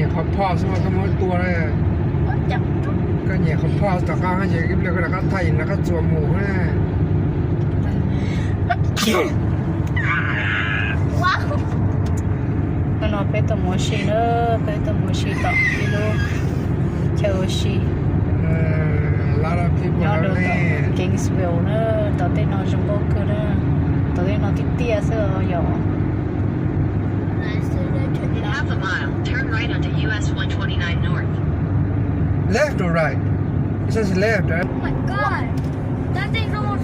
nhẹ khó phò xong rồi có mỗi tua đây cái nhẹ khó phò tất cả cái gì cái việc là cái thay là cái chùa mù này nó phải tầm mua xí nữa phải tầm mua xí tọt đi luôn chờ xí lot of people nhỏ are được there Kingsville nữa tao tên nó trong bốc cơ nữa tao tên nó tí tia sơ nhỏ In half a mile, turn right onto US 129 North. left or right it says left right Oh my god. That thing's almost.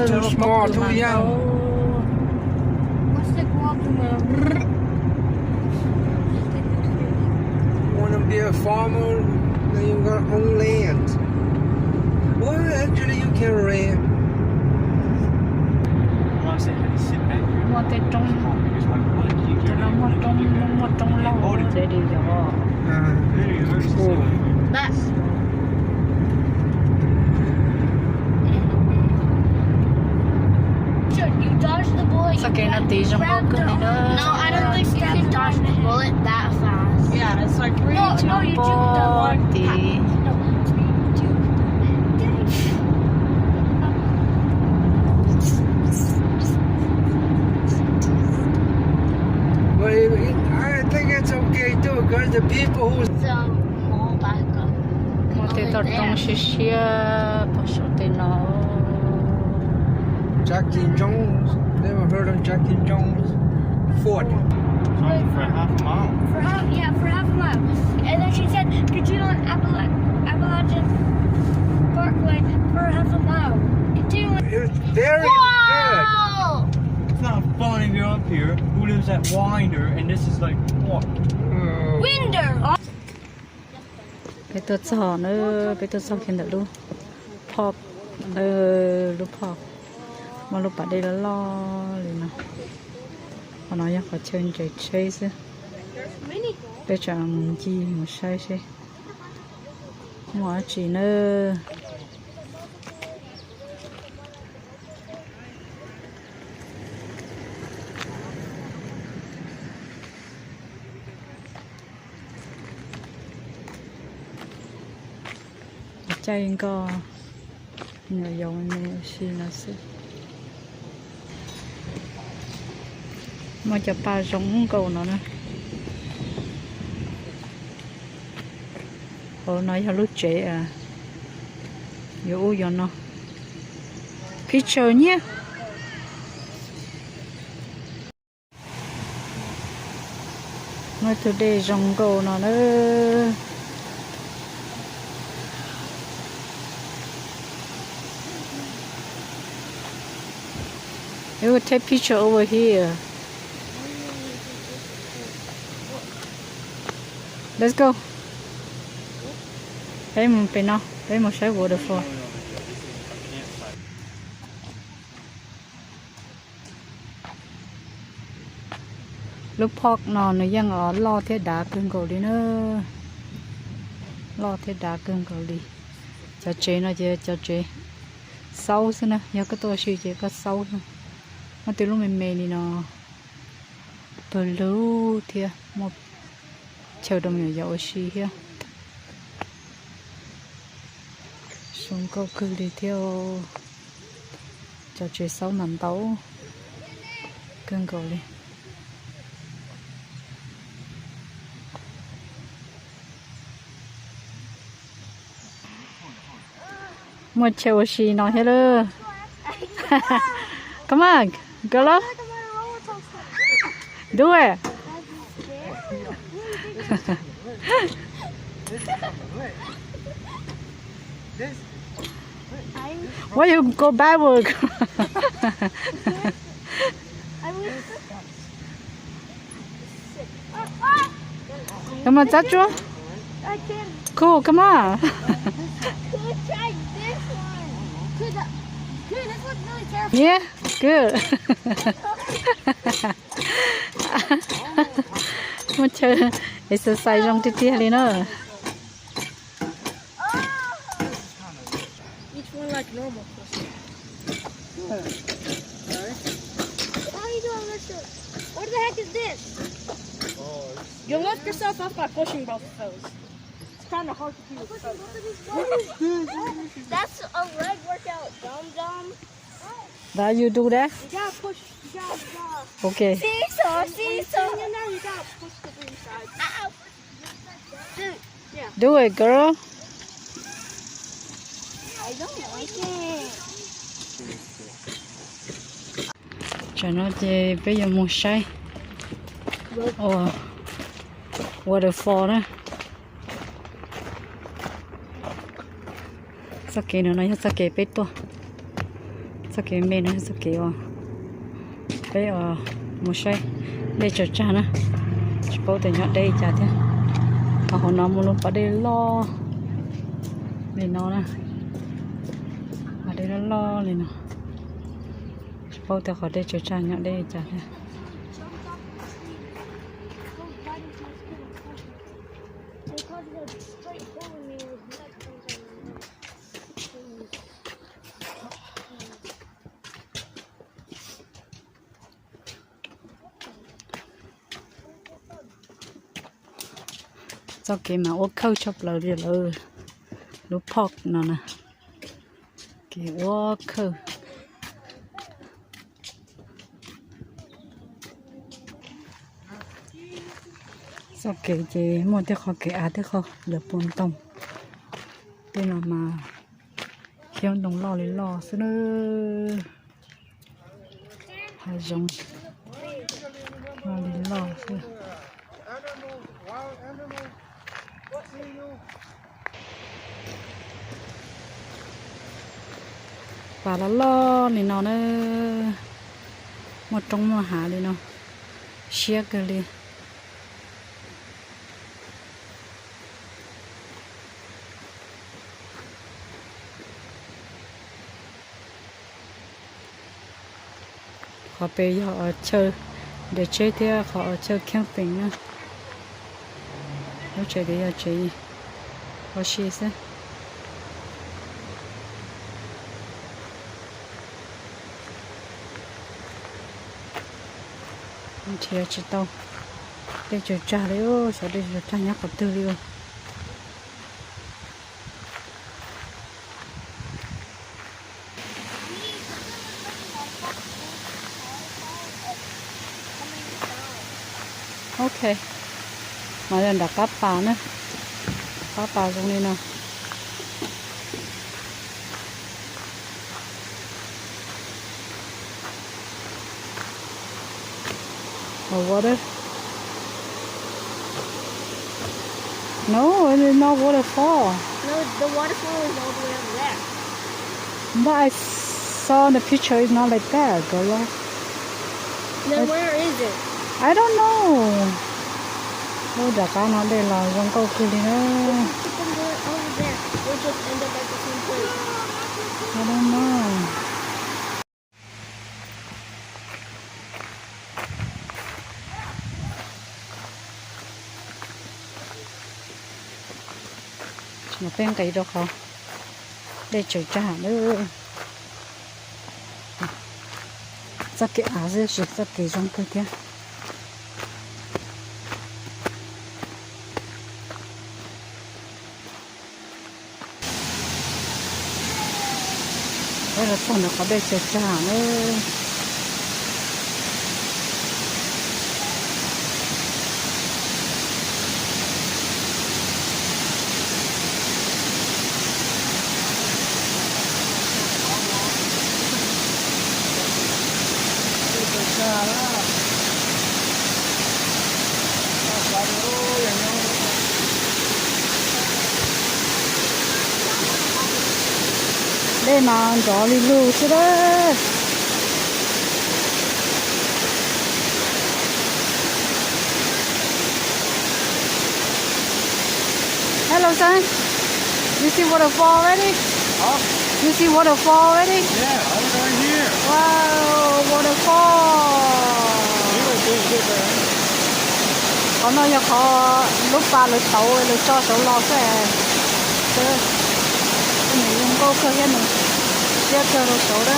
too small too young What's the guac? want to be a farmer then you got own land well actually you can rent mua tên trong cho nó mua trong lâu để đi nhỏ That. Should you dodge the bullet? sao cái nó tí trong bốc cơ này nữa No, I don't think you can dodge the bullet that fast. Yeah, it's like three, No, two, no, you shoot the one. tí No, 3, 2. but I think it's okay too because the people who So, more back up. mua tên tao trong xí xí bỏ số tên nó Jackie Jones never heard of Jackie Jones Ford For half a mile. For half a mile. And then she said, continue on Appalachian Parkway for half a mile. Continue on. it's very good Whoa! It's not fun if you're up here. Who lives at Winder and this is like what? Winder! cái tớt sò nữa cái tớt sò khiến được luôn pop lúc pop mà lúc bạn đây là lo liền nè họ nói là phải chơi chơi chơi chứ bây giờ mình chi một sai chứ mọi chuyện nữa chạy có nhiều dòng này xí nó xí mà cho ba giống cầu nó nè nói cho lúc trẻ à yếu cho nó picture nhé nói từ đây giống cầu nó nữa You will take picture over here. Let's go. Đấy một bên nào, đấy một cái waterfall. Lúc park nóยังở lo thế đá cưng cầu đi nữa, lo thế đá cưng cầu đi. Cho chế nó chứ cho chế. Sâu xí nè, nhớ cái tôi suy chế có sâu thôi. Mà từ lúc mình đi nó blue thì một chờ đồng nhiều dầu xì here xuống câu cứ đi theo cho chơi sáu nằm tấu cưng cầu đi một chờ xì nói hello come on go do it. Why you go backward? Come on, Joshua. I can. Cool, come on. Could try this one. Could this looks really terrifying. Yeah, good. Một chơi exercise trong tiết tiết đi nữa. Each one like normal. Why are you doing this? What the heck is this? You lift yourself up by pushing both of those. It's kind of hard to do with both. That's a leg workout, dum-dum. That you do that? You gotta push, you gotta, Okay. seesaw. You gotta push the three sides. Ow. Dude, yeah. Do it, girl. I don't like it. Cho nó thì bây giờ mua say. Waterfall đó. Sake nó nói sake bé to. Sake mẹ nó sake bé mua say. Để cho cha nó. Chỉ bảo từ nhỏ đây cha thế. Họ nó mua luôn vào đây lo. Để nó nè. Ở đây nó lo này nè. Chỉ bảo từ họ đây cho cha nhỏ đây cha thế. Sau khi mà ốp khâu chọc lời đi lời lúc phọc nó nè cái ốp khâu sau khi chị mua cái kho cái á cái kho được bốn tông tên là mà khi đồng lo lấy lo xưa nữa hai giống lo lấy lo xưa và nó lo thì nó một trong một hạ đi nó xé cái đi họ bây giờ họ chơi để chơi thì họ chơi camping nữa nó chơi để chơi họ xí xe chị chỉ tao để cho cha đấy ô sao để cho cha nhắc cặp tư đi ô ok mà lần đặt cá nữa cá trong đây nào or water? No, it is not waterfall. No, the waterfall is all the way over there. But I saw in the picture it's not like that, girl. Then where is it? I don't know. Oh, the car not there, la. Don't go kill it. Over there. We'll just end up at the same place. I don't know. Nó bên cái đó không để chơi trả nữa rất cái áo rất rất cái trong cơ kia đây là phần nó có để chơi trả nữa đây mà gió lì lù chứ đấy hello son you see waterfall already you see waterfall already Yeah, I was right here. wow waterfall có nói cho họ lúc ba lúc sáu lúc cho sáu lo cái này dùng câu cơ cái này tiếp theo lúc sáu đó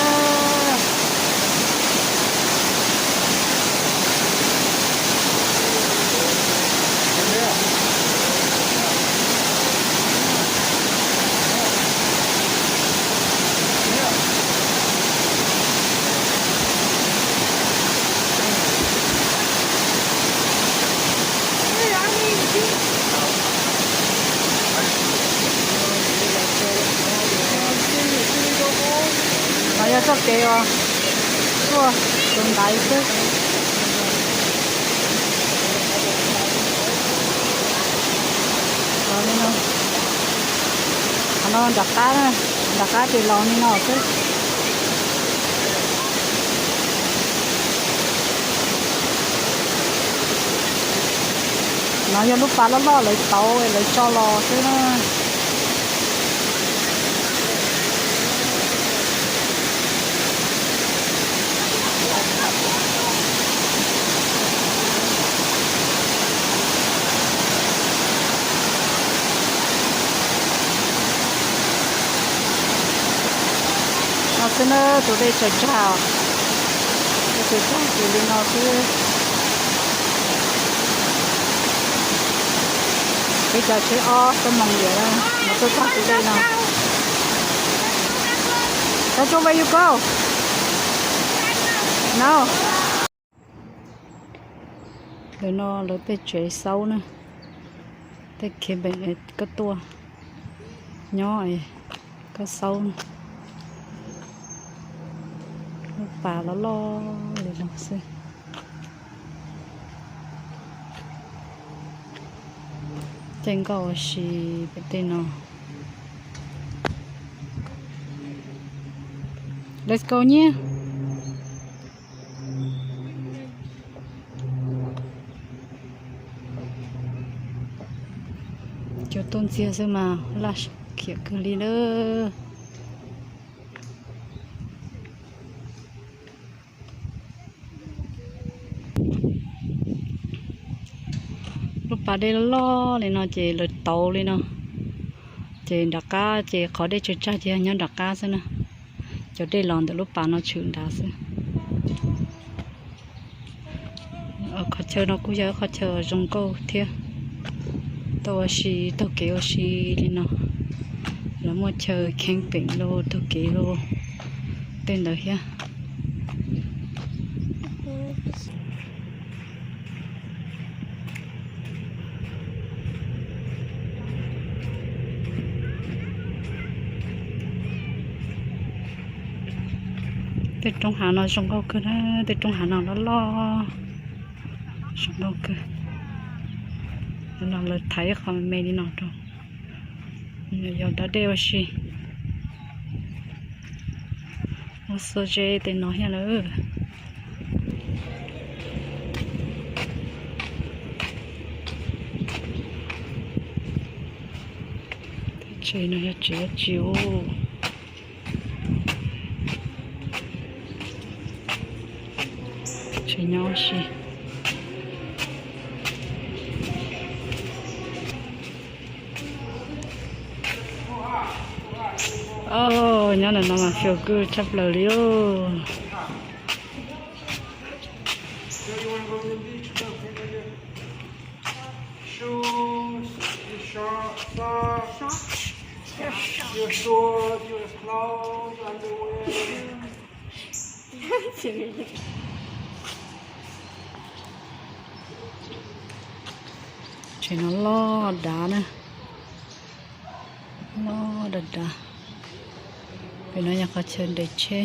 có kêu chua còn đại chứ rồi đi nó nó đặt cá thì lo đi nó chứ nó cho lúc phá nó lo lấy tàu lấy cho lo chứ nó xin tụi đây chào chào tụi đi nó cứ bây giờ chơi tôi mong vậy đó mà tôi chắc tụi đây nào that's where you go no rồi nó lấy tới chơi sâu nữa tới khi bệnh cái tua nhỏ ấy cái sâu nữa. Bà nó lo để làm gì trên cầu xì bên tên nó let's go nhé cho tôn chia xem mà là kia cứ đi nữa bà đây lo lên nó chỉ lật tàu lên nó chỉ đặt cá chỉ khó để chơi cha chỉ nhớ đặt cá xem nè cho đây lòn từ lúc bà nó chừng đá xem khó chơi nó cũng nhớ khó chơi trong câu thiệt tôi xí tôi kéo xí lên nó là mua chơi camping lô tôi kéo lô tên đó ha tết trong hà nó trong câu cơ đó tết trong hà nó lo trong câu cơ nó là thấy không mê đi nó đâu giờ đã đeo gì một số chế thì nói hết nữa chế nó chế chiếu chế nhau gì oh nhớ là nó mà feel good chấp lời đi ô your shorts, your clothes, underwear. chỉ nó lo đá nè lo đá vì nó nhà có chân để chơi